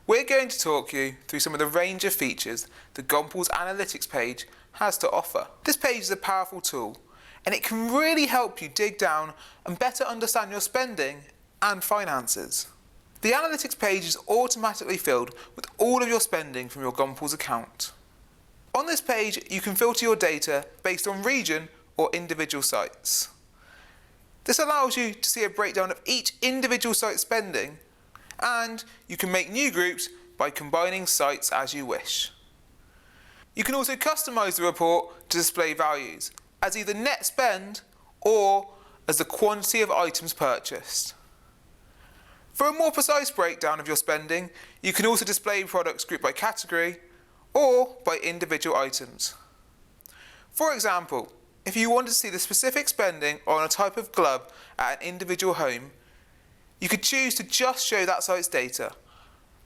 we're going to talk you through some of the range of features the Gompels Analytics page has to offer. This page is a powerful tool, and it can really help you dig down and better understand your spending and finances. The Analytics page is automatically filled with all of your spending from your Gompels account. On this page, you can filter your data based on region or individual sites. This allows you to see a breakdown of each individual site's spending, and you can make new groups by combining sites as you wish. You can also customize the report to display values as either net spend or as the quantity of items purchased. For a more precise breakdown of your spending, you can also display products grouped by category or by individual items. For example, if you wanted to see the specific spending on a type of glove at an individual home, you could choose to just show that site's data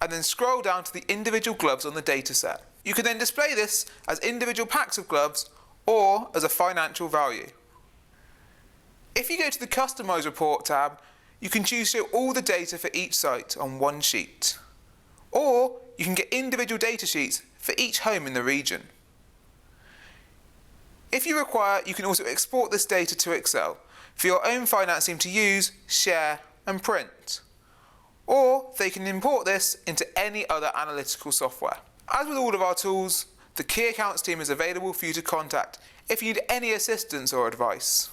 and then scroll down to the individual gloves on the dataset. You can then display this as individual packs of gloves or as a financial value. If you go to the Customize Report tab, you can choose to show all the data for each site on one sheet, or you can get individual data sheets for each home in the region. If you require, you can also export this data to Excel for your own finance team to use, share and print, or they can import this into any other analytical software. As with all of our tools, the Key Accounts team is available for you to contact if you need any assistance or advice.